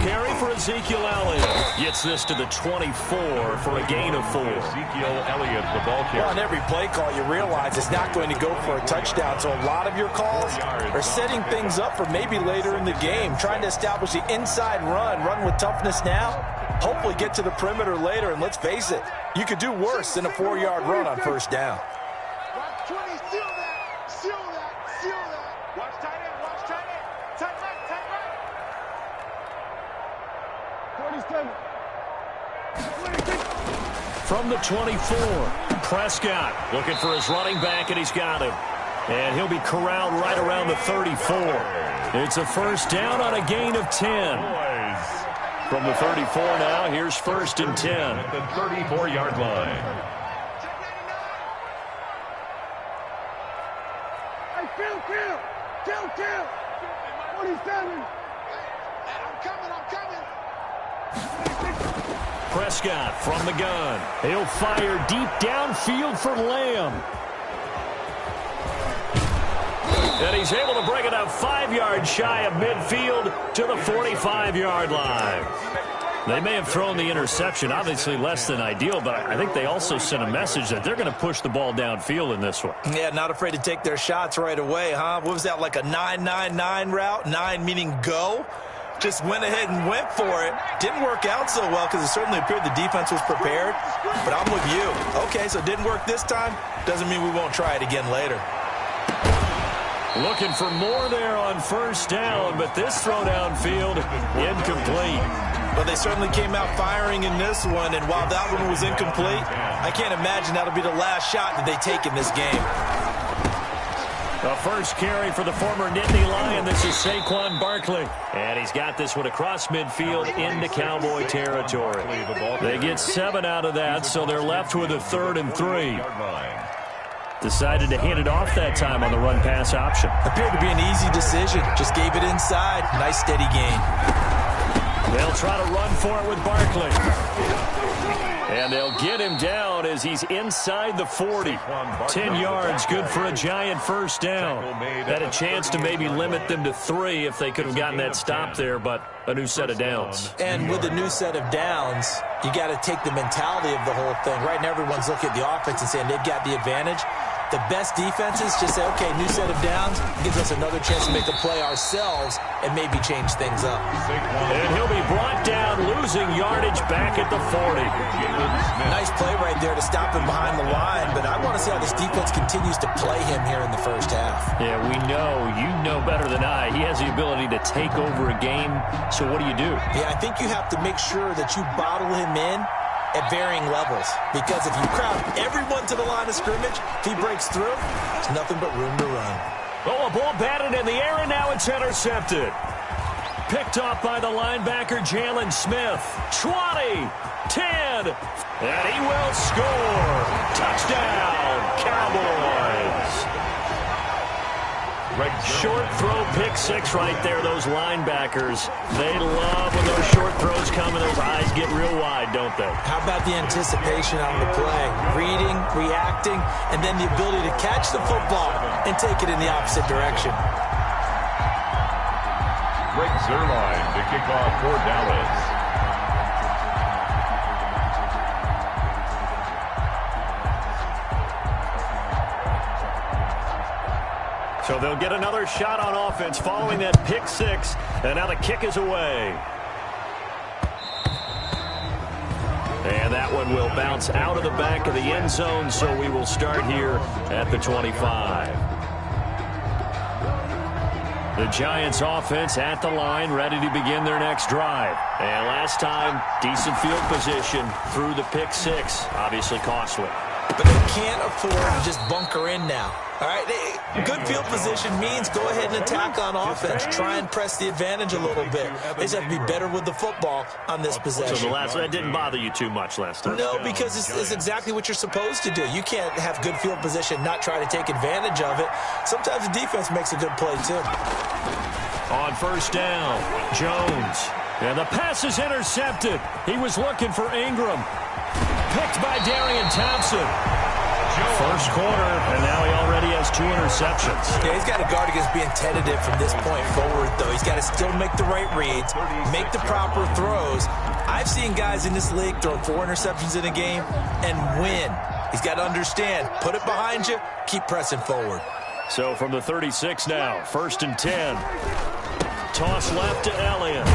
carry for Ezekiel Elliott. Gets this to the 24 for a gain of 4. Ezekiel Elliott, the ball carrier. Well, on every play call, you realize it's not going to go for a touchdown. So a lot of your calls are setting things up for maybe later in the game, trying to establish the inside run with toughness now, hopefully get to the perimeter later. And let's face it, you could do worse than a 4-yard run on first down. Watch 20, seal that, seal that, seal that. Watch tight end, tight right. 47. From the 24, Prescott looking for his running back, and he's got him. And he'll be corralled right around the 34. It's a first down on a gain of 10. From the 34 now, here's first and 10. At the 34-yard line. Hey, Kill. 47. I'm coming. Prescott from the gun. He'll fire deep downfield for Lamb. And he's able to bring it up 5 yards shy of midfield to the 45-yard line. They may have thrown the interception, obviously less than ideal, but I think they also sent a message that they're going to push the ball downfield in this one. Yeah, not afraid to take their shots right away, huh? What was that, like a 9-9-9 route? 9 meaning go? Just went ahead and went for it. Didn't work out so well because it certainly appeared the defense was prepared. But I'm with you. Okay, so it didn't work this time. Doesn't mean we won't try it again later. Looking for more there on first down, but this throw downfield incomplete. But they certainly came out firing in this one, and while that one was incomplete, I can't imagine that'll be the last shot that they take in this game. The first carry for the former Nittany Lion. This is Saquon Barkley. And he's got this one across midfield into Cowboy territory. They get 7 out of that, so they're left with a 3rd and 3. Decided to hand it off that time on the run-pass option. Appeared to be an easy decision. Just gave it inside. Nice steady gain. They'll try to run for it with Barkley. And they'll get him down as he's inside the 40. 10 yards, good for a giant first down. Had a chance to maybe limit them to 3 if they could have gotten that stop there, but a new set of downs. And with a new set of downs, you got to take the mentality of the whole thing. Right now, everyone's looking at the offense and saying they've got the advantage. The best defenses just say, okay, new set of downs, gives us another chance to make a play ourselves and maybe change things up. And he'll be brought down, losing yardage back at the 40. Nice play right there to stop him behind the line, but I want to see how this defense continues to play him here in the first half. Yeah, we know, you know better than I, he has the ability to take over a game, so what do you do? Yeah, I think you have to make sure that you bottle him in at varying levels, because if you crowd everyone to the line of scrimmage, if he breaks through, there's nothing but room to run. Oh, a ball batted in the air, and now it's intercepted. Picked off by the linebacker, Jalen Smith. 20, 10, and he will score. Touchdown, Cowboys. Short throw, pick 6 right there, those linebackers. They love when those short throws come and those eyes get real wide, don't they? How about the anticipation on the play? Reading, reacting, and then the ability to catch the football and take it in the opposite direction. Greg Zuerlein to kick off for Dallas. So they'll get another shot on offense following that pick 6, and now the kick is away. And that one will bounce out of the back of the end zone, so we will start here at the 25. The Giants offense at the line, ready to begin their next drive. And last time, decent field position through the pick 6, obviously costly. But they can't afford to just bunker in now. All right, good field position means go ahead and attack on offense. Try and press the advantage a little bit. They just have to be better with the football on this possession. So that didn't bother you too much last time? No, because it's exactly what you're supposed to do. You can't have good field position, not try to take advantage of it. Sometimes the defense makes a good play, too. On first down, Jones. And the pass is intercepted. He was looking for Ingram. Picked by Darian Thompson. First quarter, and now he already has 2 interceptions. Yeah, he's got to guard against being tentative from this point forward, though. He's got to still make the right reads, make the proper throws. I've seen guys in this league throw 4 interceptions in a game and win. He's got to understand, put it behind you, keep pressing forward. So from the 36 now, 1st and 10. Toss left to Elliott.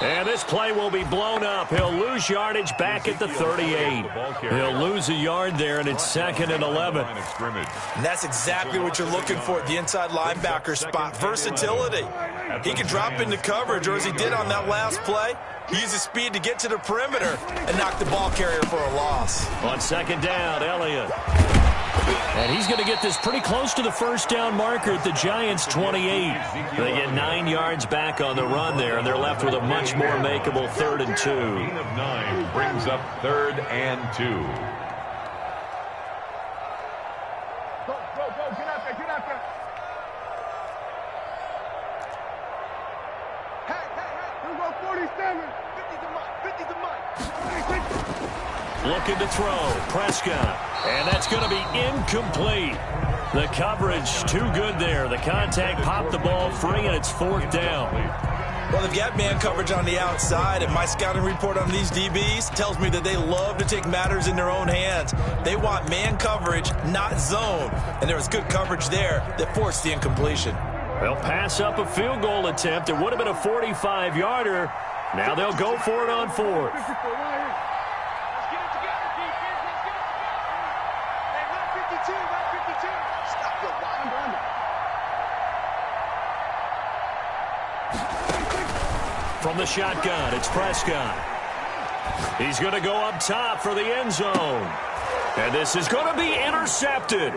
And this play will be blown up. He'll lose yardage back at the 38. He'll lose a yard there, and it's 2nd and 11. And that's exactly what you're looking for at the inside linebacker spot. Versatility. He can drop into coverage, or as he did on that last play, he uses speed to get to the perimeter and knock the ball carrier for a loss. On 2nd down, Elliott. And he's going to get this pretty close to the first down marker at the Giants' 28. They get 9 yards back on the run there, and they're left with a much more makeable 3rd and 2. Gain of 9 brings up 3rd and 2. Go, get out there. Hey, we go 47. 50's a mic. Looking to throw, Prescott, and that's going to be incomplete. The coverage too good there. The contact popped the ball free, and it's 4th down. Well, they've got man coverage on the outside, and my scouting report on these DBs tells me that they love to take matters in their own hands. They want man coverage, not zone, and there was good coverage there that forced the incompletion. They'll pass up a field goal attempt. It would have been a 45-yarder. Now they'll go for it on 4th. From the shotgun, it's Prescott. He's going to go up top for the end zone. And this is going to be intercepted.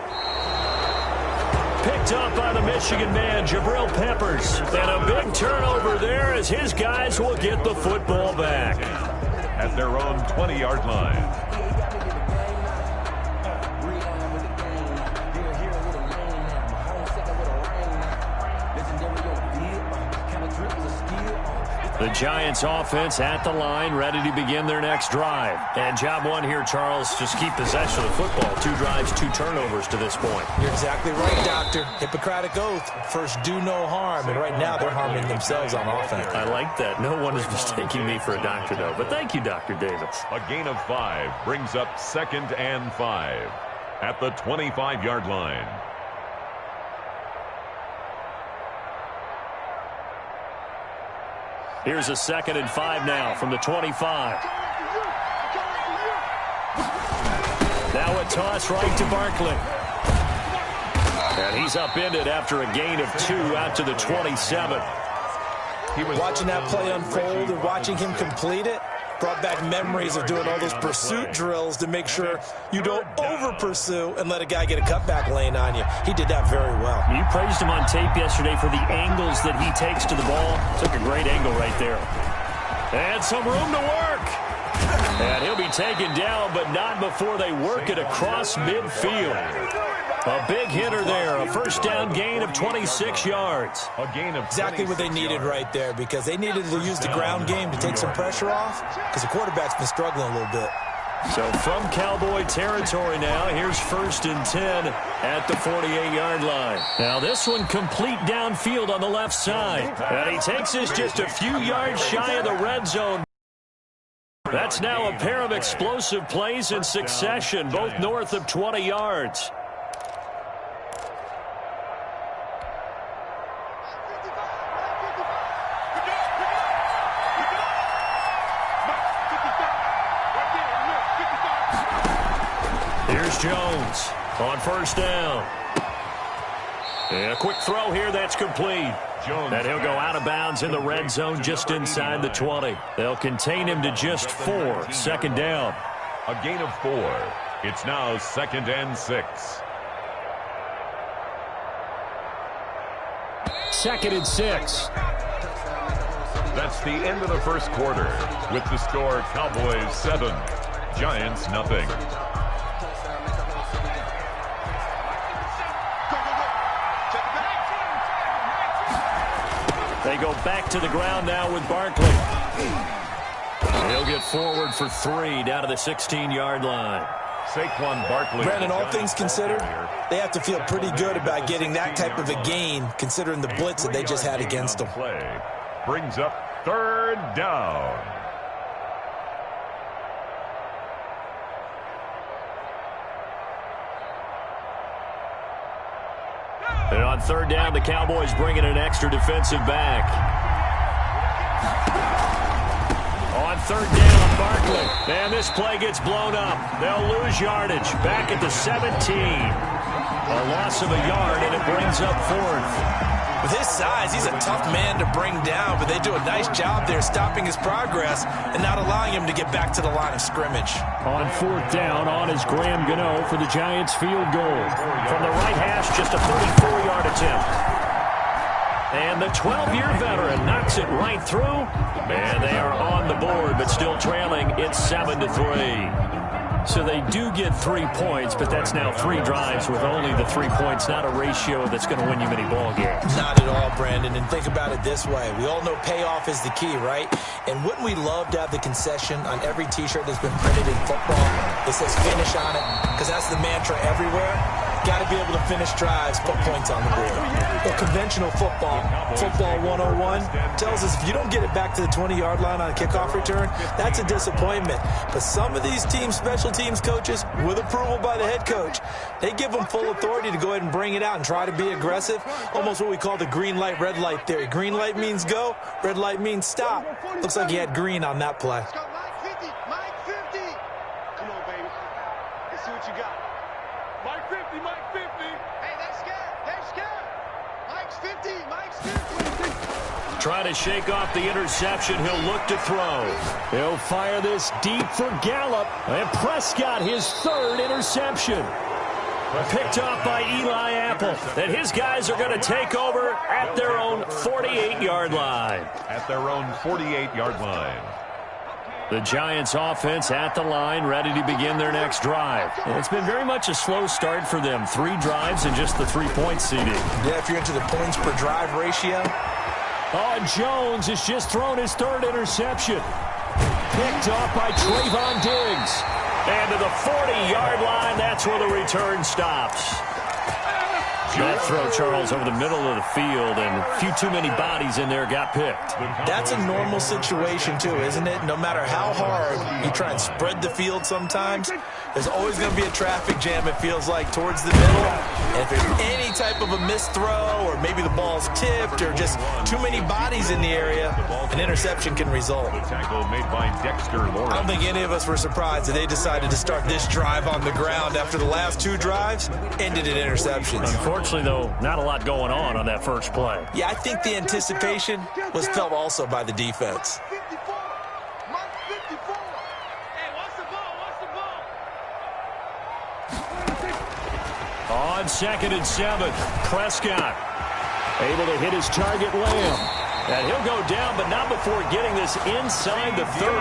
Picked up by the Michigan man, Jabril Peppers. And a big turnover there as his guys will get the football back. At their own 20-yard line. The Giants offense at the line, ready to begin their next drive. And job 1 here, Charles, just keep possession of the football. 2 drives, 2 turnovers to this point. You're exactly right, Doctor. Hippocratic oath. First, do no harm. And right now, they're harming themselves on offense. I like that. No one is mistaking me for a doctor, though. But thank you, Dr. Davis. A gain of 5 brings up 2nd and 5 at the 25-yard line. Here's a 2nd and 5 now from the 25. Now a toss right to Barkley. And he's upended after a gain of 2 out to the 27. Watching that play unfold and watching him complete it brought back memories of doing all those pursuit drills to make sure you don't over-pursue and let a guy get a cutback lane on you. He did that very well. You praised him on tape yesterday for the angles that he takes to the ball. Took a great angle right there. And some room to work. And he'll be taken down, but not before they work it across midfield. A big hitter there, a first down gain of 26 yards. A gain of exactly what they needed right there, because they needed to use the ground game to take some pressure off, because the quarterback's been struggling a little bit. So from Cowboy territory now, here's 1st and 10 at the 48-yard line. Now this one complete downfield on the left side. And he takes us just a few yards shy of the red zone. That's now a pair of explosive plays in succession, both north of 20 yards. Here's Jones on 1st down. And a quick throw here that's complete. And he'll go out of bounds in the red zone just inside the 20. They'll contain him to just 4. 2nd down. A gain of 4. It's now 2nd and 6. 2nd and 6. That's the end of the first quarter. With the score, Cowboys 7, Giants nothing. They go back to the ground now with Barkley. He'll get forward for 3 down to the 16-yard line. Saquon Barkley. Brandon, all things considered, they have to feel pretty good about getting that type of a gain, considering the blitz that they just had against them. Play brings up third down. And on third down, the Cowboys bring in an extra defensive back. On third down, Barkley. And this play gets blown up. They'll lose yardage. Back at the 17. A loss of a yard, and it brings up fourth. With his size, he's a tough man to bring down, but they do a nice job there stopping his progress and not allowing him to get back to the line of scrimmage. On fourth down, on is Graham Gano for the Giants field goal. From the right hash, just a 34-yard attempt. And the 12-year veteran knocks it right through. And they are on the board, but still trailing. It's 7-3. So they do get 3 points, but that's now 3 drives with only the 3 points, not a ratio that's going to win you many ball games. Not at all, Brandon. And think about it this way. We all know payoff is the key, right? And wouldn't we love to have the concession on every T-shirt that's been printed in football that says finish on it? Because that's the mantra everywhere. Got to be able to finish drives, put points on the board. Well, conventional football 101, tells us if you don't get it back to the 20-yard line on a kickoff return, that's a disappointment. But some of these teams, special teams coaches, with approval by the head coach, they give them full authority to go ahead and bring it out and try to be aggressive. Almost what we call the green light, red light theory. Green light means go, red light means stop. Looks like he had green on that play. Let's go, Mike 50, Mike 50. Come on, baby. Let's see what you got. Mike 50, Mike 50. Hey, they're scared. They're scared. Mike's 50, Mike's 50. Trying to shake off the interception. He'll look to throw. He'll fire this deep for Gallup. And Prescott, his third interception. Picked off by Eli Apple. And his guys are going to take over at their own 48-yard line. At their own 48-yard line. The Giants offense at the line, ready to begin their next drive. And it's been very much a slow start for them. 3 drives and just the 3-point seeding. Yeah, if you're into the points per drive ratio. Oh, Jones has just thrown his third interception. Picked off by Trayvon Diggs. And to the 40-yard line, that's where the return stops. That throw, Charles, over the middle of the field, and a few too many bodies in there got picked. That's a normal situation, too, isn't it? No matter how hard you try and spread the field sometimes, there's always going to be a traffic jam, it feels like, towards the middle. And if there's any type of a missed throw, or maybe the ball's tipped, or just too many bodies in the area, an interception can result. The tackle made by Dexter Lawrence. I don't think any of us were surprised that they decided to start this drive on the ground after the last 2 drives ended in interceptions. Unfortunately, though, not a lot going on that first play. Yeah, I think the anticipation was felt also by the defense. 54. Mike 54. Hey, watch the ball, watch the ball. On 2nd and 7, Prescott able to hit his target, Lamb. And he'll go down, but not before getting this inside the 30.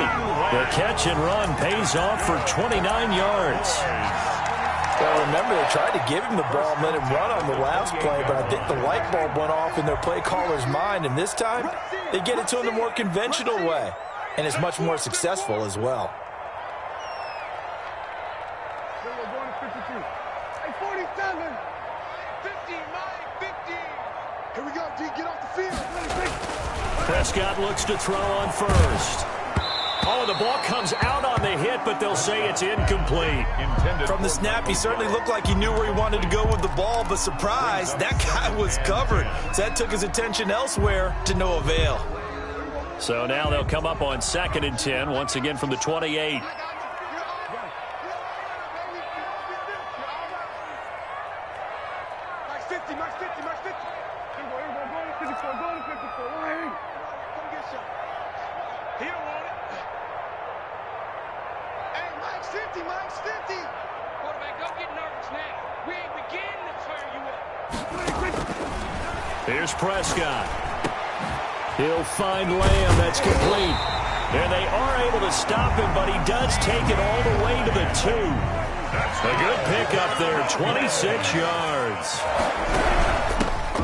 The catch and run pays off for 29 yards. Well, remember, they tried to give him the ball and let him run on the last play, but I think the light bulb went off in their play caller's mind, and this time they get it to him the more conventional way, and it's much more successful as well. Hey, 47. 50, Mike 50. Here we go, D. Get off the field. Prescott looks to throw on first. Oh, the ball comes out on the hit, but they'll say it's incomplete. From the snap, he certainly looked like he knew where he wanted to go with the ball, but surprise, that guy was covered. So that took his attention elsewhere to no avail. So now they'll come up on 2nd and 10, once again from the 28. Mike's 50, Mike's 50, Mike's 50. Go to 54, go to 54. Come get some. He don't want it. Hey, Mike's 50, Mike's 50. Quarterback, don't get nervous now. We ain't beginning to tear you up. Here's Prescott. He'll find Lamb. That's complete. And they are able to stop him, but he does take it all the way to the 2. A good pickup there, 26 yards.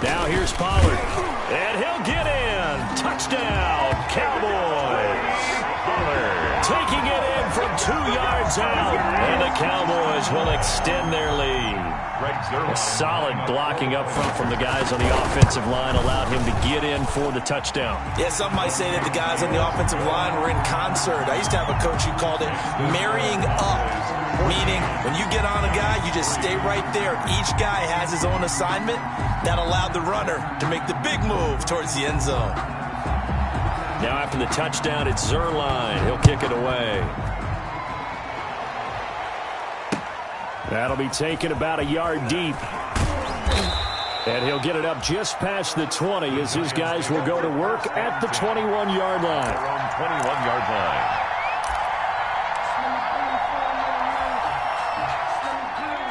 Now here's Pollard. And he'll get in. Touchdown, Cowboys. Pollard taking it in from 2 yards out, and the Cowboys will extend their lead. A solid blocking up front from the guys on the offensive line allowed him to get in for the touchdown. Yeah, some might say that the guys on the offensive line were in concert. I used to have a coach who called it marrying up, meaning when you get on a guy, you just stay right there. Each guy has his own assignment. That allowed the runner to make the big move towards the end zone. Now after the touchdown, it's Zuerlein. He'll kick it away. That'll be taken about a yard deep. And he'll get it up just past the 20 as his guys will go to work at the 21-yard line. Around 21-yard line.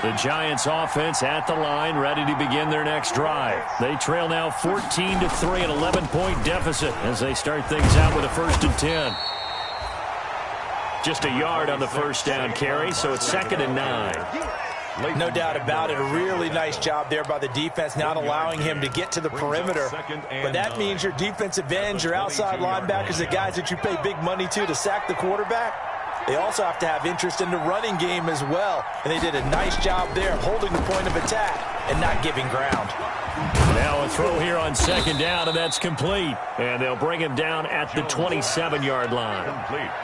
The Giants offense at the line, ready to begin their next drive. They trail now 14-3, an 11-point deficit as they start things out with a 1st and 10. Just a yard on the first down carry, so it's 2nd and 9. No doubt about it. A really nice job there by the defense, not allowing him to get to the perimeter. But that means your defensive ends, your outside linebackers, the guys that you pay big money to sack the quarterback, they also have to have interest in the running game as well. And they did a nice job there holding the point of attack and not giving ground. Now a throw here on 2nd down, and that's complete. And they'll bring him down at the 27-yard line.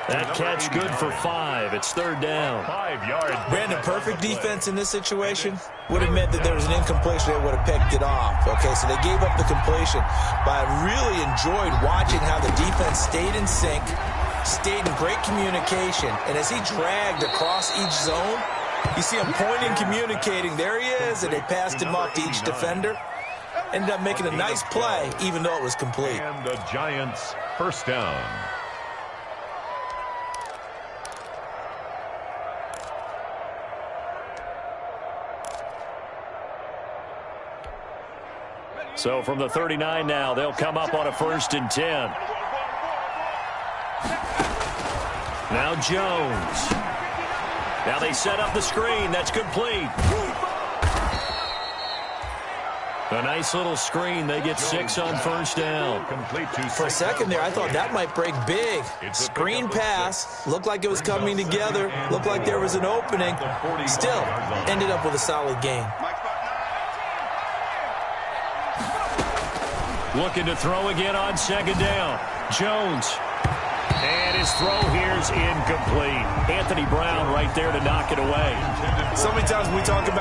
That catch good for 5. It's 3rd down. 5 yards. Brandon, perfect defense in this situation would have meant that there was an incompletion. They would have picked it off. Okay, so they gave up the completion. But I really enjoyed watching how the defense stayed in sync, stayed in great communication. And as he dragged across each zone, you see him pointing, communicating. There he is, and they passed him off to each defender. Ended up making a nice play, even though it was complete. And the Giants' 1st down. So from the 39 now, they'll come up on a 1st and 10. Now Jones. Now they set up the screen. That's complete. A nice little screen. They get 6 on 1st down. For a second there, I thought that might break big. Screen pass. Looked like it was coming together. Looked like there was an opening. Still, ended up with a solid gain. Looking to throw again on 2nd down. Jones. And his throw here is incomplete. Anthony Brown right there to knock it away. So many times we talk about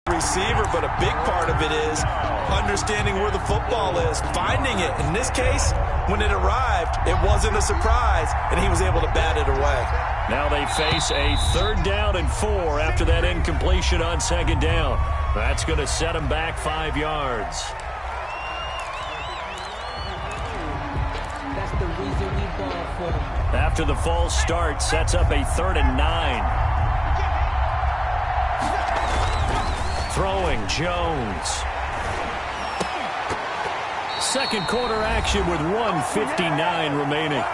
receiver, but a big part of it is understanding where the football is, finding it. In this case, when it arrived, it wasn't a surprise, and he was able to bat it away. Now they face a 3rd down and 4 after that incompletion on 2nd down. That's going to set them back 5 yards. That's the reason we ball for them. After the false start, sets up a 3rd and 9. Throwing, Jones. 2nd quarter action with 1:59 remaining.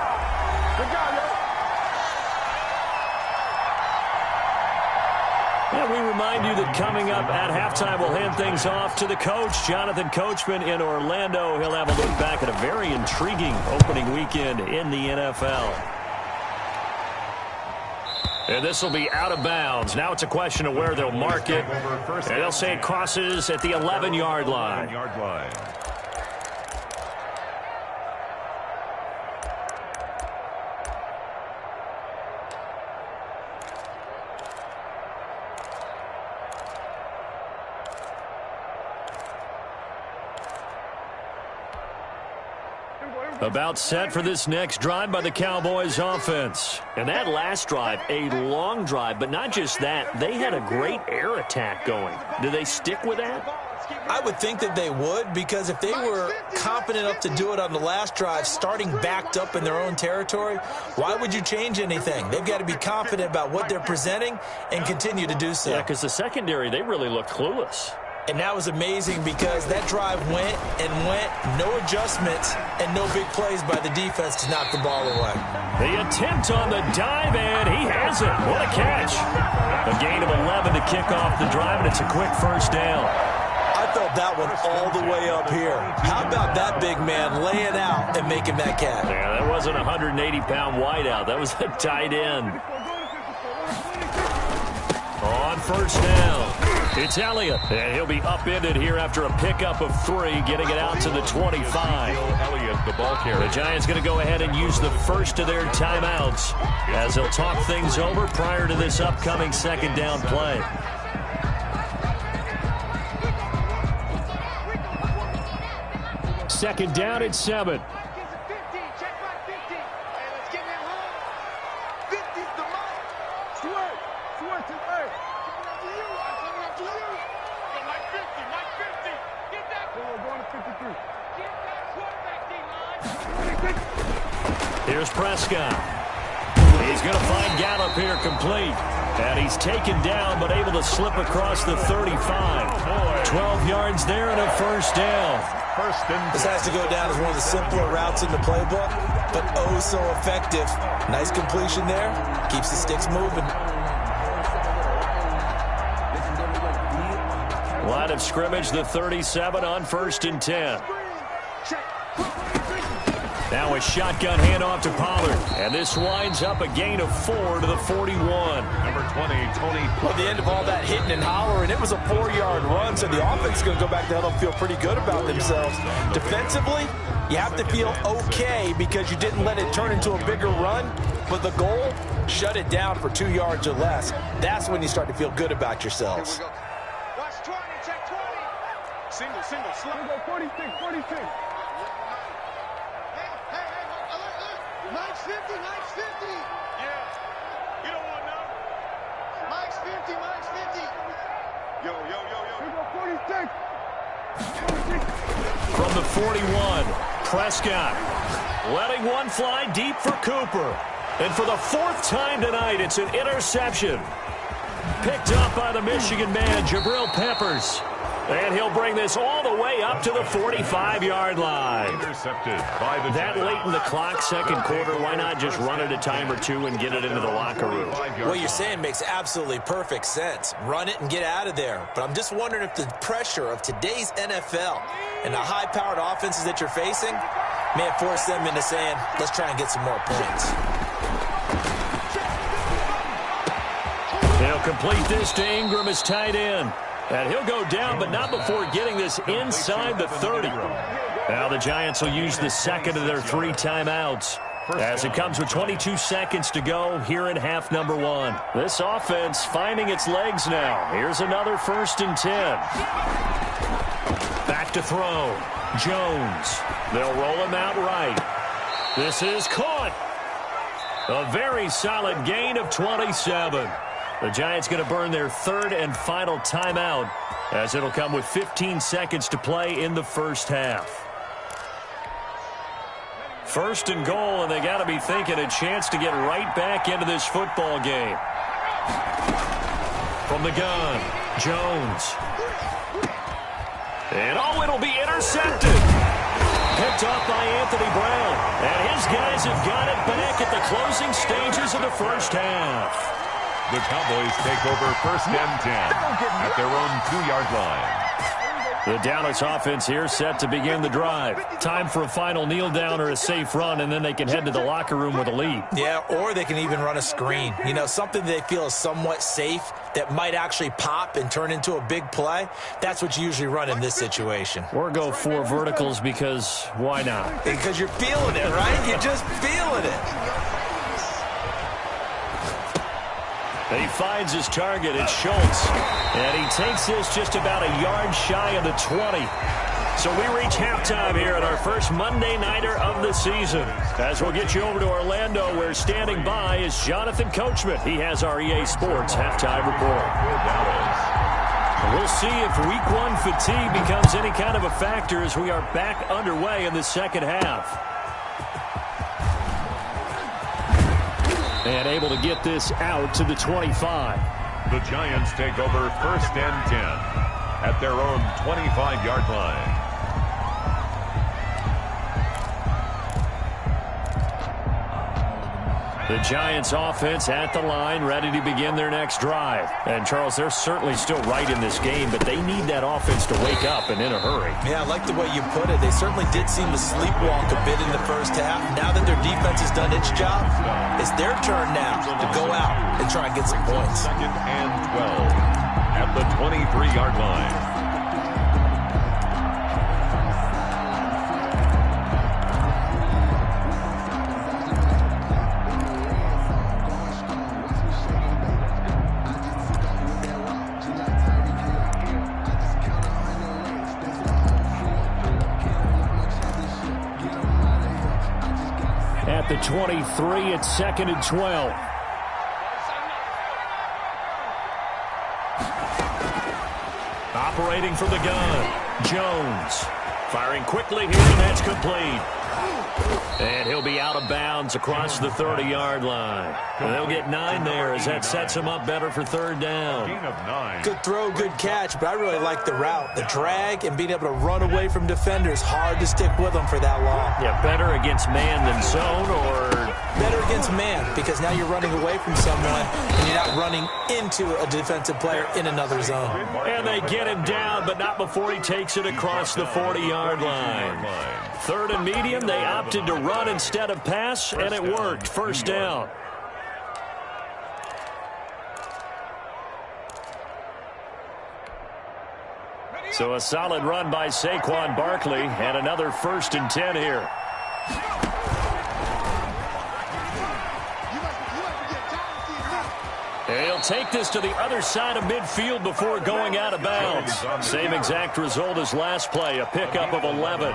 And we remind you that coming up at halftime, we'll hand things off to the coach, Jonathan Coachman in Orlando. He'll have a look back at a very intriguing opening weekend in the NFL. And this will be out of bounds. Now it's a question of where they'll mark it. And they'll say it crosses at the 11-yard line. About set for this next drive by the Cowboys offense. And that last drive, a long drive, but not just that. They had a great air attack going. Do they stick with that? I would think that they would, because if they were confident enough to do it on the last drive, starting backed up in their own territory, why would you change anything? They've got to be confident about what they're presenting and continue to do so. Yeah, because the secondary, they really looked clueless. And that was amazing because that drive went and went, no adjustments, and no big plays by the defense to knock the ball away. The attempt on the dive, and he has it. What a catch. A gain of 11 to kick off the drive, and it's a quick 1st down. I felt that one all the way up here. How about that big man laying out and making that catch? Yeah, that wasn't a 180-pound wideout. That was a tight end. On first down, it's Elliott. And he'll be upended here after a pickup of 3, getting it out to the 25. Elliott, the ball carrier. The Giants going to go ahead and use the first of their timeouts as they'll talk things over prior to this upcoming second down play. Second down at 7. Here's Prescott. He's going to find Gallup here complete. And he's taken down but able to slip across the 35. 12 yards there and a first down. This has to go down as one of the simpler routes in the playbook, but oh so effective. Nice completion there. Keeps the sticks moving. Line of scrimmage, the 37 on 1st and 10. Now a shotgun handoff to Pollard. And this winds up a gain of 4 to the 41. Number 20, Tony. Well, at the end of all that hitting and hollering, it was a 4-yard run, so the offense is going to go back there and feel pretty good about themselves. Defensively, you have to feel okay because you didn't let it turn into a bigger run, but the goal, shut it down for 2 yards or less. That's when you start to feel good about yourselves. Watch 20, check 20. Single, slow. 46. Mike's 50. Yeah. You don't want none. Mike's 50. Yo. Here go 46. From the 41, Prescott letting one fly deep for Cooper. And for the 4th time tonight, it's an interception. Picked up by the Michigan man, Jabril Peppers. And he'll bring this all the way up to the 45-yard line. Intercepted by the That late in the clock, second quarter, why not just run it a time or two and get it into the locker room? What you're saying makes absolutely perfect sense. Run it and get out of there. But I'm just wondering if the pressure of today's NFL and the high-powered offenses that you're facing may have forced them into saying, let's try and get some more points. He'll complete this to Ingram as tight end. And he'll go down, but not before getting this inside the 30. Now the Giants will use the second of their 3 timeouts as it comes with 22 seconds to go here in half number 1. This offense finding its legs now. Here's another 1st and 10. Back to throw. Jones. They'll roll him out right. This is caught. A very solid gain of 27. The Giants going to burn their 3rd and final timeout as it'll come with 15 seconds to play in the first half. 1st and goal, and they got to be thinking a chance to get right back into this football game. From the gun, Jones. And it'll be intercepted. Picked off by Anthony Brown. And his guys have got it back at the closing stages of the first half. The Cowboys take over 1st and 10 at their own 2-yard line. The Dallas offense here set to begin the drive. Time for a final kneel down or a safe run, and then they can head to the locker room with a lead. Yeah, or they can even run a screen. You know, something they feel is somewhat safe that might actually pop and turn into a big play. That's what you usually run in this situation. Or go 4 verticals because why not? Because you're feeling it, right? You're just feeling it. He finds his target. It's Schultz. And he takes this just about a yard shy of the 20. So we reach halftime here at our first Monday Nighter of the season. As we'll get you over to Orlando, where standing by is Jonathan Coachman. He has our EA Sports halftime report. We'll see if Week 1 fatigue becomes any kind of a factor as we are back underway in the second half. And able to get this out to the 25. The Giants take over 1st and 10 at their own 25-yard line. The Giants offense at the line, ready to begin their next drive. And, Charles, they're certainly still right in this game, but they need that offense to wake up and in a hurry. Yeah, I like the way you put it. They certainly did seem to sleepwalk a bit in the first half. Now that their defense has done its job, it's their turn now to go out and try and get some points. 2nd and 12 at the 23-yard line. At the 23, it's 2nd and 12. Operating from the gun, Jones. Firing quickly here, and that's complete. And he'll be out of bounds across the 30-yard line. And they'll get 9 there as that sets him up better for 3rd down. Good throw, good catch, but I really like the route. The drag and being able to run away from defenders, hard to stick with them for that long. Yeah, better against man than zone, or better against man, because now you're running away from someone and you're not running into a defensive player in another zone. And they get him down, but not before he takes it across the 40-yard line. 3rd and medium, they opted to run instead of pass, and it worked. 1st down. So a solid run by Saquon Barkley, and another 1st and 10 here. He'll take this to the other side of midfield before going out of bounds. Same exact result as last play, a pickup of 11.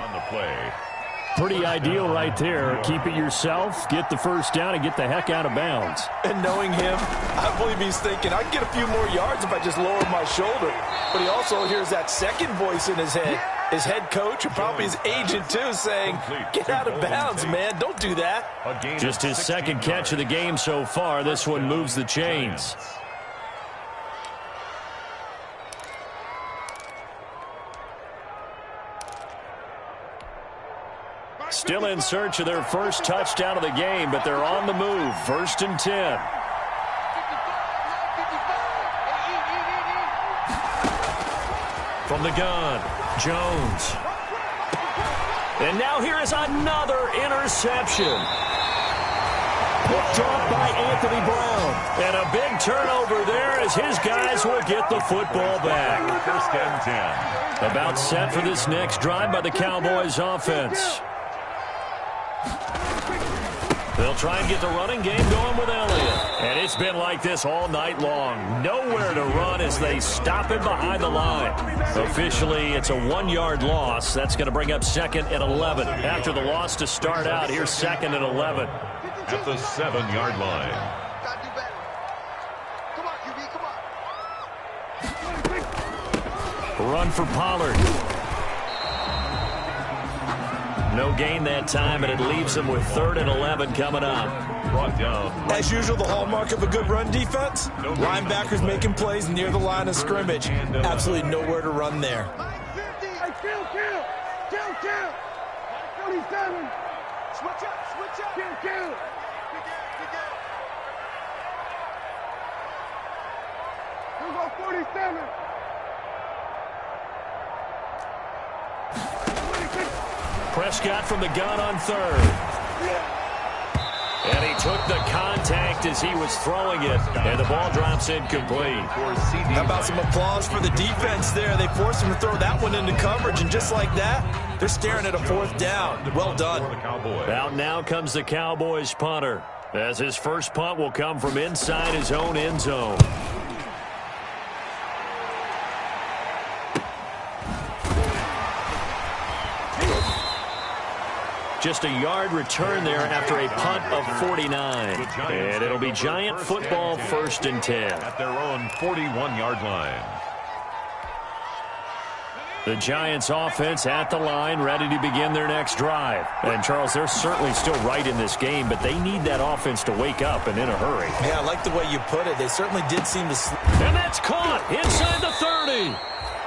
Pretty ideal right there. Keep it yourself, get the 1st down, and get the heck out of bounds. And knowing him, I believe he's thinking, I can get a few more yards if I just lower my shoulder. But he also hears that second voice in his head. His head coach, and probably his agent too, saying, get out of bounds, man. Don't do that. Just his 2nd catch of the game so far. This one moves the chains. Still in search of their 1st touchdown of the game, but they're on the move. 1st and 10. From the gun, Jones. And now here is another interception. Picked off by Anthony Brown. And a big turnover there as his guys will get the football back. 1st and 10. About set for this next drive by the Cowboys offense. They'll try and get the running game going with Elliott. And it's been like this all night long. Nowhere to run as they stop him behind the line. Officially, it's a 1-yard loss. That's going to bring up 2nd and 11. After the loss to start out, here's 2nd and 11. At the 7-yard line. Gotta do better. Come on, QB, come on. Run for Pollard. No gain that time, and it leaves them with 3rd and 11 coming up. Brought down. As usual, the hallmark of a good run defense, linebackers making plays near the line of scrimmage. Absolutely nowhere to run there. Mike 50. Hey, kill. 27. Switch up. Kill. We'll go 47. Prescott from the gun on 3rd. And he took the contact as he was throwing it, and the ball drops incomplete. How about some applause for the defense there? They forced him to throw that one into coverage, and just like that, they're staring at a 4th down. Well done. Out now comes the Cowboys punter, as his 1st punt will come from inside his own end zone. Just a yard return there after a punt of 49. And it'll be Giant football 1st and 10. At their own 41-yard line. The Giants offense at the line, ready to begin their next drive. And, Charles, they're certainly still right in this game, but they need that offense to wake up and in a hurry. Yeah, I like the way you put it. They certainly did seem to... And that's caught inside the 30.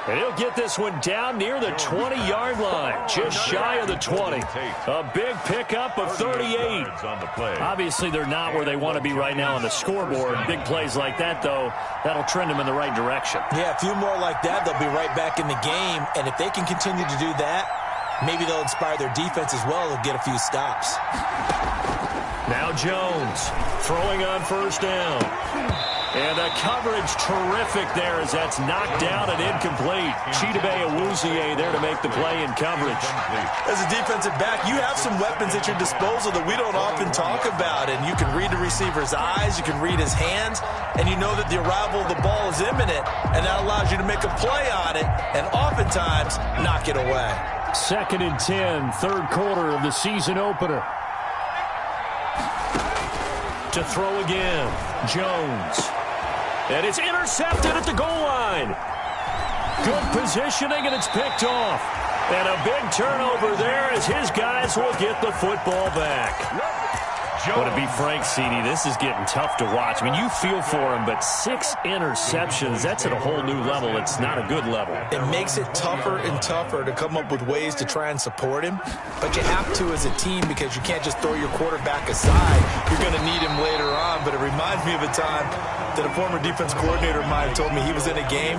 And he'll get this one down near the 20-yard line, just shy of the 20. A big pickup of 38. Obviously, they're not where they want to be right now on the scoreboard. Big plays like that, though, that'll trend them in the right direction. Yeah, a few more like that, they'll be right back in the game. And if they can continue to do that, maybe they'll inspire their defense as well and get a few stops. Now Jones throwing on first down. And the coverage terrific there as that's knocked down and incomplete. Chidobe Awuzie there to make the play in coverage. As a defensive back, you have some weapons at your disposal that we don't often talk about. And you can read the receiver's eyes, you can read his hands, and you know that the arrival of the ball is imminent. And that allows you to make a play on it and oftentimes knock it away. 2nd and 10, third quarter of the season opener. To throw again, Jones. And it's intercepted at the goal line. Good positioning, and it's picked off. And a big turnover there as his guys will get the football back. But to be frank, CD, this is getting tough to watch. I mean, you feel for him, but 6 interceptions, that's at a whole new level. It's not a good level. It makes it tougher and tougher to come up with ways to try and support him. But you have to as a team because you can't just throw your quarterback aside. You're going to need him later on. But it reminds me of a time that a former defense coordinator of mine told me he was in a game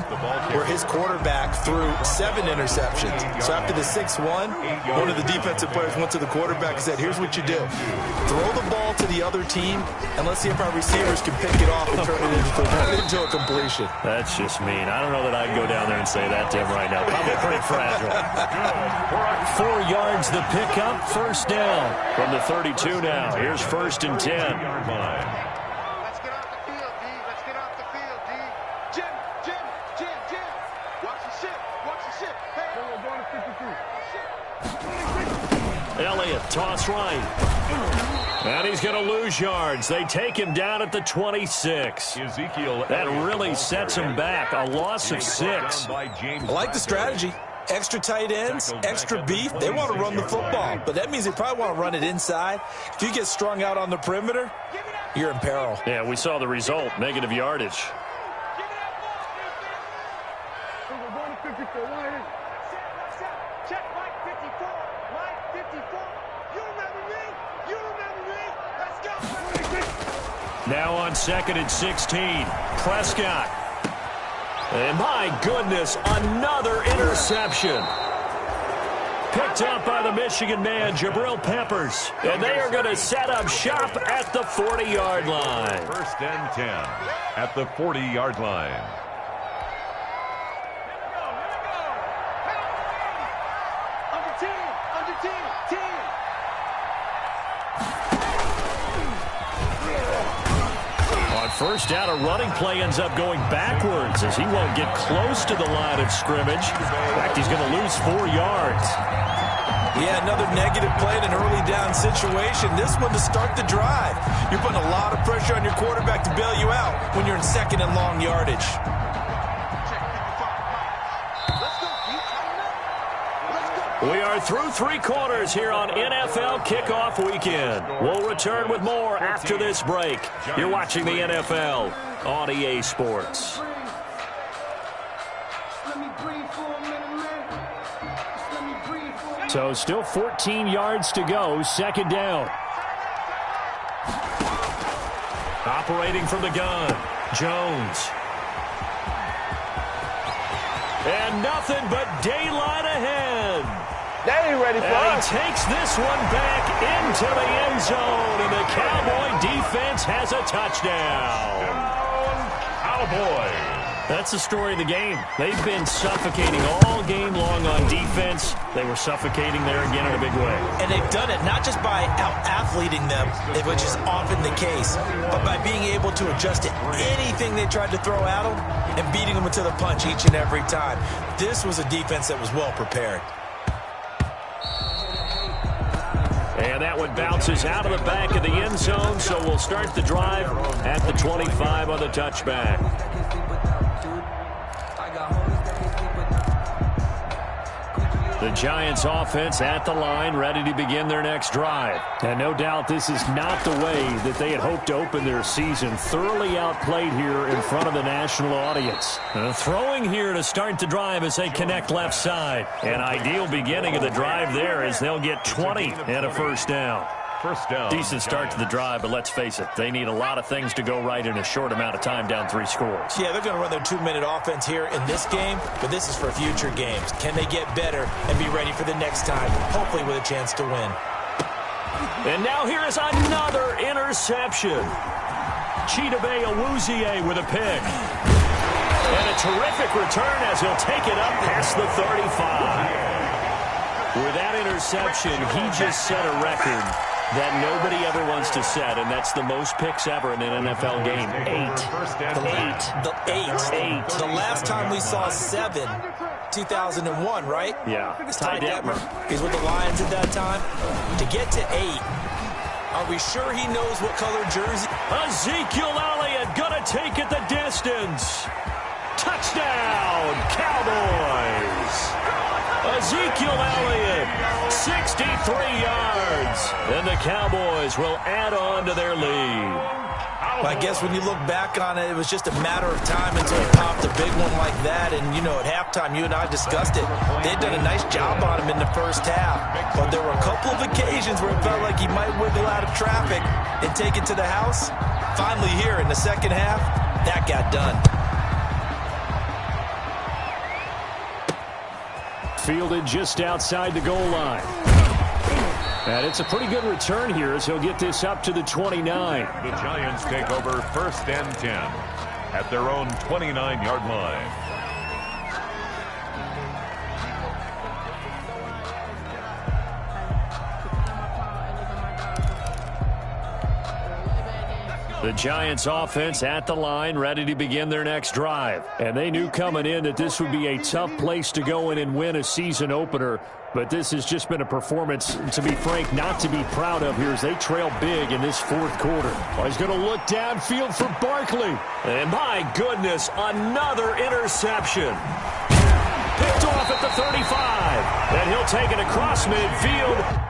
where his quarterback threw 7 interceptions. So after the 6th one of the defensive players went to the quarterback and said, here's what you do. Throw the ball to the other team, and let's see if our receivers can pick it off and turn it into a completion. That's just mean. I don't know that I'd go down there and say that to him right now. Probably pretty fragile. 4 yards the pickup, first down from the 32 now. Here's 1st and 10. Let's get off the field, D. Let's get off the field, D. Jim. Watch the ship. Hey, we're going to 52. Elliott, toss right. And he's going to lose yards. They take him down at the 26. That really sets him back. A loss of 6. I like the strategy. Extra tight ends, extra beef. They want to run the football, but that means they probably want to run it inside. If you get strung out on the perimeter, you're in peril. Yeah, we saw the result, negative yardage. We're going to 54. Check Mike 54. Mike 54. You remember me? Let's go. Now on 2nd and 16, Prescott. And my goodness, another interception. Picked up by the Michigan man, Jabril Peppers. And they are going to set up shop at the 40-yard line. 1st and 10 at the 40-yard line. First down, a running play ends up going backwards as he won't get close to the line of scrimmage. In fact, he's going to lose 4 yards. Yeah, another negative play in an early down situation. This one to start the drive. You're putting a lot of pressure on your quarterback to bail you out when you're in 2nd and long yardage. We are through 3 quarters here on NFL Kickoff Weekend. We'll return with more after this break. You're watching the NFL on EA Sports. So still 14 yards to go, 2nd down. Operating from the gun, Jones. And nothing but daylight ahead. They ain't ready for us. He takes this one back into the end zone, and the Cowboy defense has a touchdown. Cowboys. That's the story of the game. They've been suffocating all game long on defense. They were suffocating there again in a big way. And they've done it not just by out-athleting them, which is often the case, but by being able to adjust to anything they tried to throw at them and beating them to the punch each and every time. This was a defense that was well prepared. And that one bounces out of the back of the end zone, so we'll start the drive at the 25 on the touchback. The Giants offense at the line, ready to begin their next drive. And no doubt this is not the way that they had hoped to open their season. Thoroughly outplayed here in front of the national audience. Throwing here to start the drive as they connect left side. An ideal beginning of the drive there as they'll get 20 and a first down. First down. Decent start to the drive, but let's face it, they need a lot of things to go right in a short amount of time, down 3 scores. Yeah, they're going to run their 2-minute offense here in this game, but this is for future games. Can they get better and be ready for the next time, hopefully with a chance to win? And now here is another interception. Chidobe Awuzie with a pick. And a terrific return as he'll take it up past the 35. With that interception, he just set a record that nobody ever wants to set, and that's the most picks ever in an NFL game. 8. The last time we saw 7, 2001, right? Yeah. Ty Detmer. He's with the Lions at that time. To get to 8, are we sure he knows what color jersey? Ezekiel Elliott gonna take it the distance. Touchdown, Cowboys. Ezekiel Elliott, 63 yards. And the Cowboys will add on to their lead. I guess when you look back on it, it was just a matter of time until he popped a big one like that. And, you know, at halftime, you and I discussed it. They'd done a nice job on him in the first half. But there were a couple of occasions where it felt like he might wiggle out of traffic and take it to the house. Finally here in the second half, that got done. Fielded just outside the goal line. And it's a pretty good return here as he'll get this up to the 29. The Giants take over 1st and 10 at their own 29-yard line. The Giants offense at the line, ready to begin their next drive. And they knew coming in that this would be a tough place to go in and win a season opener. But this has just been a performance, to be frank, not to be proud of here as they trail big in this 4th quarter. Well, he's going to look downfield for Barkley. And my goodness, another interception. Picked off at the 35. And he'll take it across midfield.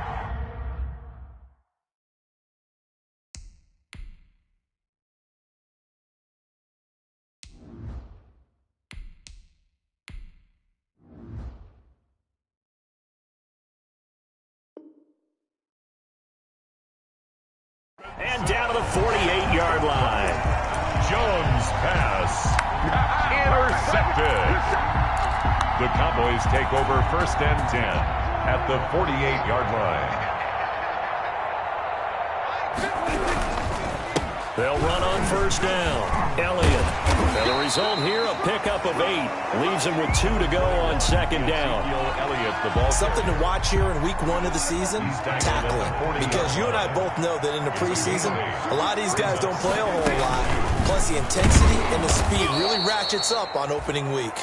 And down to the 48-yard line. Jones pass. Intercepted. The Cowboys take over 1st and 10 at the 48-yard line. They'll run on 1st down. Elliott. And the result here, a pickup of 8. Leaves him with 2 to go on 2nd down. Elliott, the ball. Something to watch here in week 1 of the season, tackling. Because you and I both know that in the preseason, a lot of these guys don't play a whole lot. Plus the intensity and the speed really ratchets up on opening week.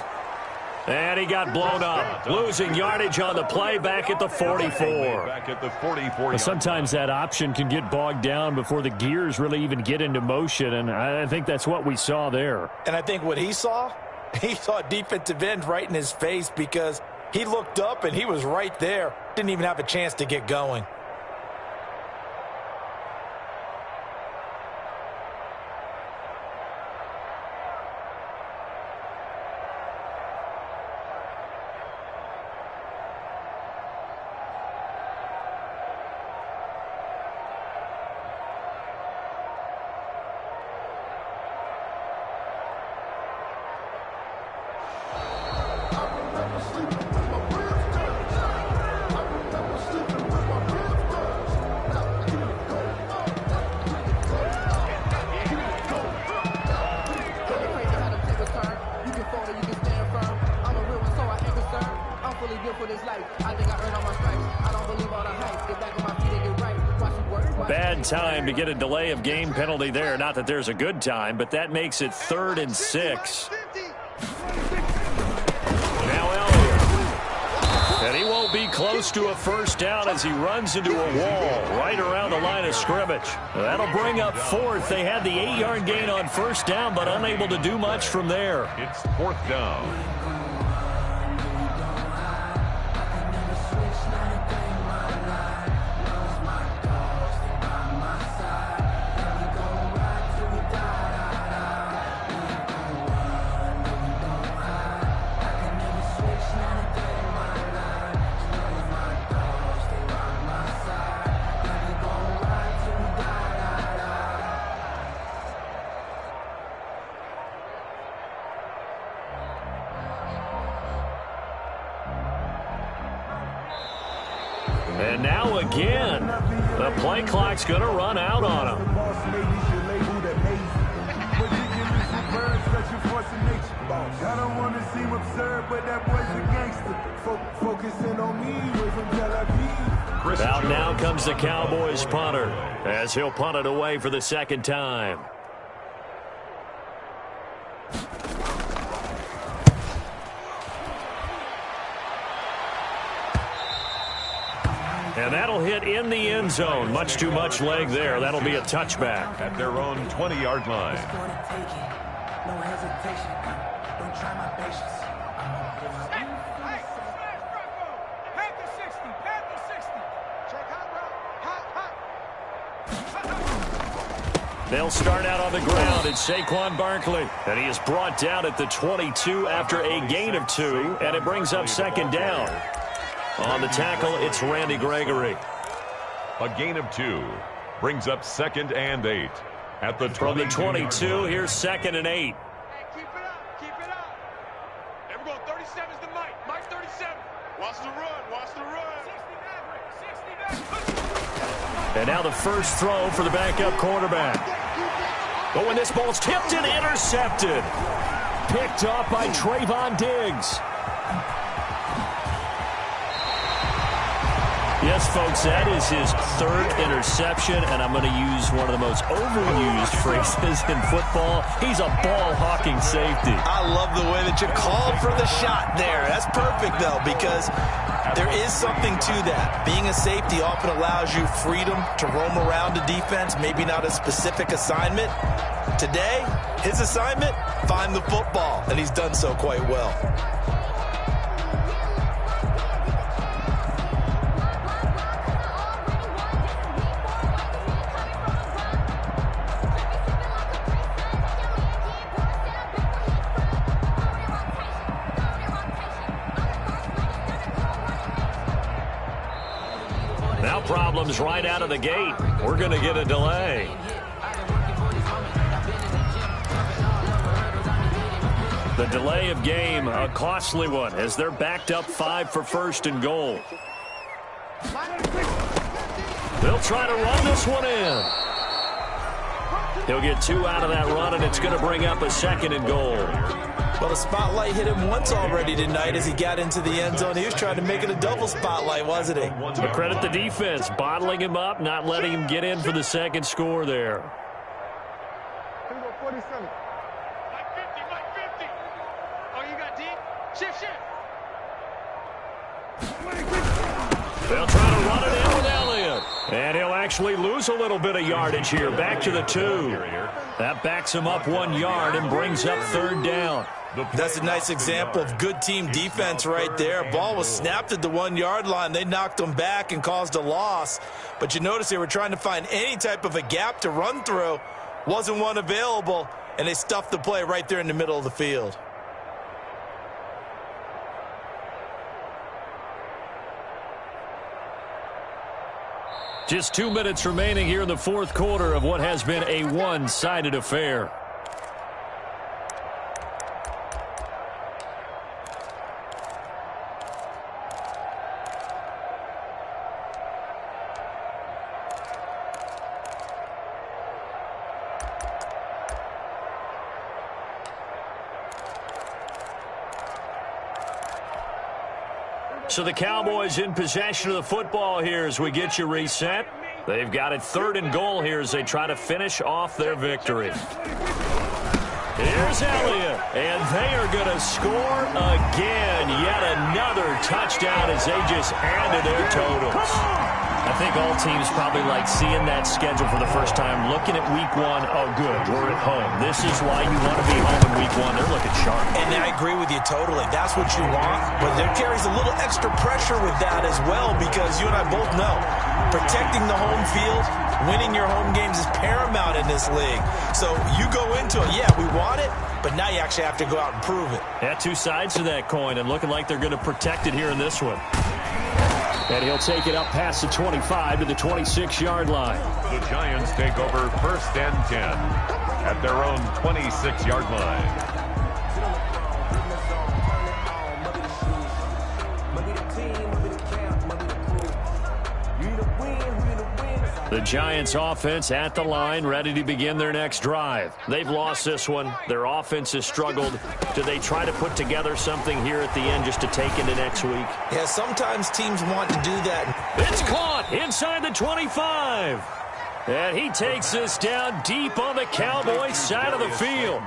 And he got blown up, losing yardage on the play back at the 44. Back at the 44. Well, sometimes that option can get bogged down before the gears really even get into motion, and I think that's what we saw there. And I think what he saw defensive end right in his face because he looked up and he was right there. Didn't even have a chance to get going. Bad time to get a delay of game penalty there. Not that there's a good time, but that makes it 3rd and 6. Now Elliott. And he won't be close to a 1st down as he runs into a wall right around the line of scrimmage. That'll bring up 4th. They had the 8-yard gain on 1st down, but unable to do much from there. It's 4th down. And now again, the play clock's going to run out on him. I don't want to seem absurd, but that boy's a gangster. Focusing on me, way from Tel Aviv. Out now comes the Cowboys punter, as he'll punt it away for the second time. And that'll hit in the end zone. Much too much leg there. That'll be a touchback. At their own 20-yard line. No hesitation. Don't try my patience. They'll start out on the ground. It's Saquon Barkley. And he is brought down at the 22 after a gain of 2. And it brings up second down. On the tackle, it's Randy Gregory. A gain of 2 brings up 2nd and 8. At the From the 22, here's 2nd and 8. Hey, keep it up, keep it up. There we go, 37's the Mike. Mike 37. Watch the run, watch the run. 60 back. And now the first throw for the backup quarterback. Oh, and this ball's tipped and intercepted. Picked off by Trayvon Diggs. Yes, folks, that is his 3rd interception, and I'm going to use one of the most overused phrases in football. He's a ball-hawking safety. I love the way that you called for the shot there. That's perfect, though, because there is something to that. Being a safety often allows you freedom to roam around the defense, maybe not a specific assignment. Today, his assignment, find the football, and he's done so quite well. Now problems right out of the gate. We're going to get a delay. The delay of game, a costly one, as they're backed up 5 for 1st and goal. They'll try to run this one in. He'll get 2 out of that run, and it's going to bring up a 2nd and goal. Well, the spotlight hit him once already tonight as he got into the end zone. He was trying to make it a double spotlight, wasn't he? But credit the defense, bottling him up, not letting him get in for the 2nd score there. Here we go, 47. Mike 50, Mike 50. Oh, you got deep? Shift, shift. They'll try to run it in with Elliott. And he'll actually lose a little bit of yardage here. Back to the 2. That backs him up 1 yard and brings up 3rd down. That's a nice example of good team defense right there. Ball was snapped at the 1 yard line. They knocked him back and caused a loss. But you notice they were trying to find any type of a gap to run through. Wasn't one available, and they stuffed the play right there in the middle of the field. Just 2 minutes remaining here in the 4th quarter of what has been a one-sided affair. So the Cowboys in possession of the football here as we get you reset. They've got it 3rd and goal here as they try to finish off their victory. Here's Elliott, and they are going to score again. Yet another touchdown as they just added their totals. I think all teams probably like seeing that schedule for the first time, looking at week 1. Oh, good, we're at home. This is why you want to be home in week 1. They're looking sharp. And I agree with you totally. That's what you want. But there carries a little extra pressure with that as well, because you and I both know protecting the home field, winning your home games is paramount in this league. So you go into it, yeah, we want it, but now you actually have to go out and prove it. Yeah, 2 sides to that coin, and looking like they're going to protect it here in this one. And he'll take it up past the 25 to the 26-yard line. The Giants take over 1st and 10 at their own 26-yard line. The Giants offense at the line, ready to begin their next drive. They've lost this one. Their offense has struggled. Do they try to put together something here at the end just to take into next week? Yeah, sometimes teams want to do that. It's caught inside the 25. And he takes this down deep on the Cowboys side of the field.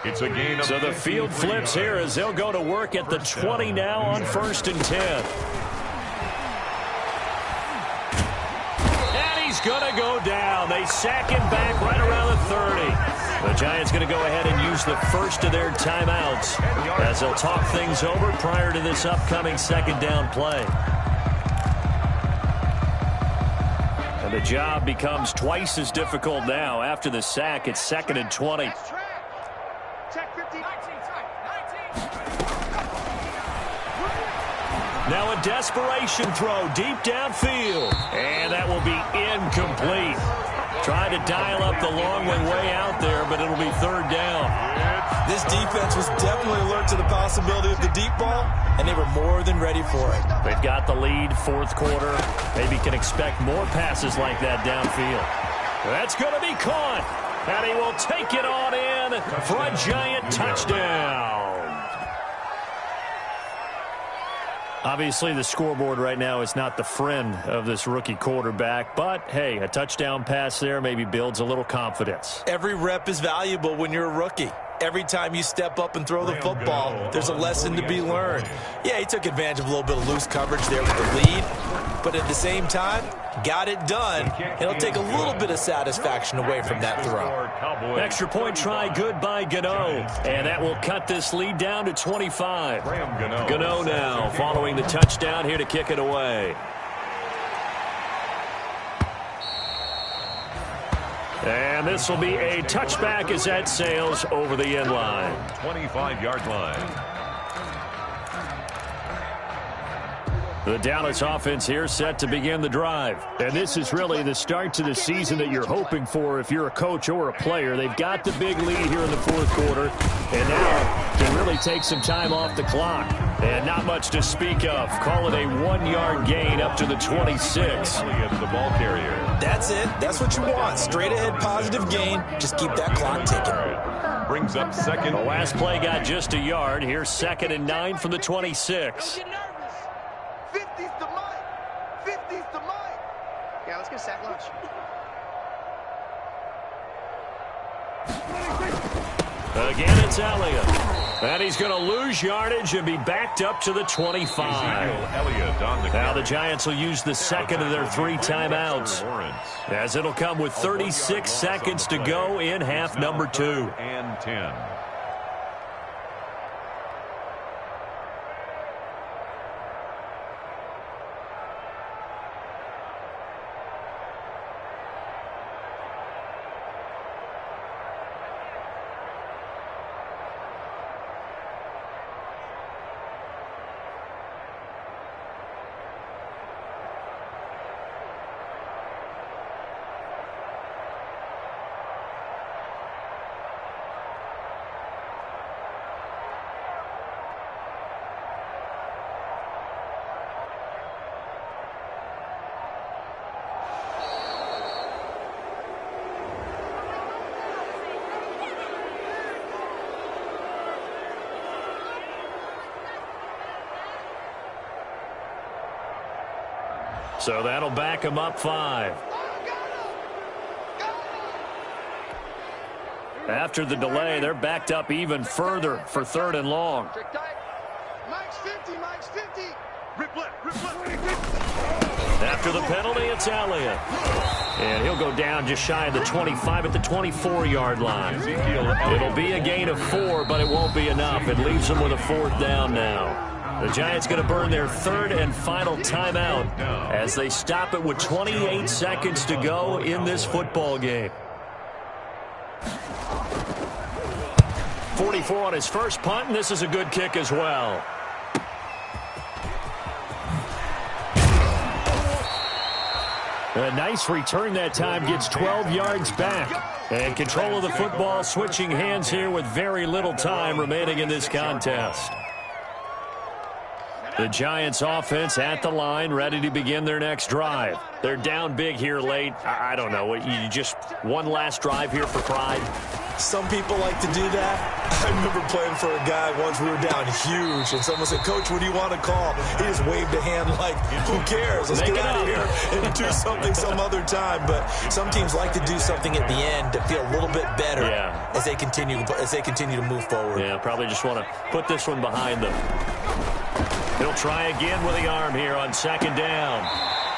It's a gain of So the field flips here as they'll go to work at the 20 now on 1st and 10. He's going to go down. They sack him back right around the 30. The Giants going to go ahead and use the first of their timeouts as they'll talk things over prior to this upcoming 2nd down play. And the job becomes twice as difficult now. After the sack, it's 2nd and 20. Now a desperation throw deep downfield. And that will be incomplete. Trying to dial up the long way out there, but it'll be 3rd down. This defense was definitely alert to the possibility of the deep ball, and they were more than ready for it. They've got the lead, 4th quarter. Maybe can expect more passes like that downfield. That's going to be caught. And he will take it on in for a Giant touchdown. Obviously, the scoreboard right now is not the friend of this rookie quarterback. But, hey, a touchdown pass there maybe builds a little confidence. Every rep is valuable when you're a rookie. Every time you step up and throw the football, there's a lesson to be learned. Yeah, he took advantage of a little bit of loose coverage there with the lead. But at the same time, got it done. It'll take a little bit of satisfaction away from that throw. Extra point try good by Gano. And that will cut this lead down to 25. Gano now following the touchdown here to kick it away. And this will be a touchback as that sails over the end line. 25-yard line. The Dallas offense here set to begin the drive. And this is really the start to the season that you're hoping for if you're a coach or a player. They've got the big lead here in the 4th quarter. And now can really take some time off the clock. And not much to speak of. Call it a 1-yard gain up to the 26. Elliott, the ball carrier. That's it. That's what you want. Straight ahead positive gain. Just keep that clock ticking. Brings up 2nd. The last play got just a yard. Here's 2nd and 9 from the 26. Yeah, let's get a sack lunch. Again, it's Elliott. And he's going to lose yardage and be backed up to the 25. Elliott on the now the Giants will use the 2nd of their 3 timeouts, as it'll come with 36 seconds to go in half number 2. And 10. So that'll back him up 5. After the delay, they're backed up even further for 3rd and long. Mike's 50, Mike's 50. Rip left, rip left. After the penalty, it's Elliott. And he'll go down just shy of the 25 at the 24-yard line. It'll be a gain of 4, but it won't be enough. It leaves them with a 4th down now. The Giants going to burn their 3rd and final timeout as they stop it with 28 seconds to go in this football game. 44 on his first punt, and this is a good kick as well. A nice return that time, gets 12 yards back. And control of the football switching hands here with very little time remaining in this contest. The Giants offense at the line, ready to begin their next drive. They're down big here late. I don't know. You just one last drive here for pride? Some people like to do that. I remember playing for a guy once. We were down huge, and someone said, "Coach, what do you want to call?" He just waved a hand like, who cares? Let's get out of here and do something some other time. But some teams like to do something at the end to feel a little bit better as they continue to move forward. Yeah, probably just want to put this one behind them. He'll try again with the arm here on second down.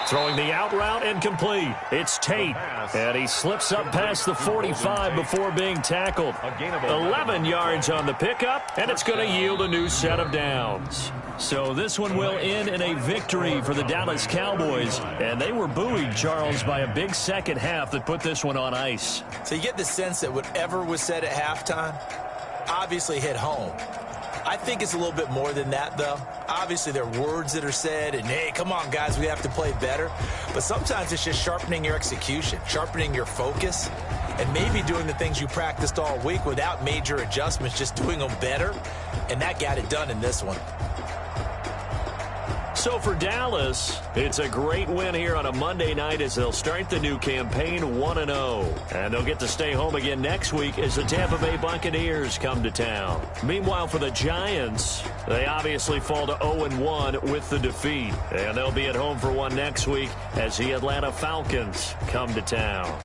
Throwing the out route incomplete. It's Tate, and he slips up past the 45 before being tackled. 11 yards on the pickup, and it's going to yield a new set of downs. So this one will end in a victory for the Dallas Cowboys, and they were buoyed, Charles, by a big second half that put this one on ice. So you get the sense that whatever was said at halftime obviously hit home. I think it's a little bit more than that, though. Obviously, there are words that are said, and, hey, come on, guys, we have to play better. But sometimes it's just sharpening your execution, sharpening your focus, and maybe doing the things you practiced all week without major adjustments, just doing them better. And that got it done in this one. So for Dallas, it's a great win here on a Monday night as they'll start the new campaign 1-0. And they'll get to stay home again next week as the Tampa Bay Buccaneers come to town. Meanwhile, for the Giants, they obviously fall to 0-1 with the defeat. And they'll be at home for one next week as the Atlanta Falcons come to town.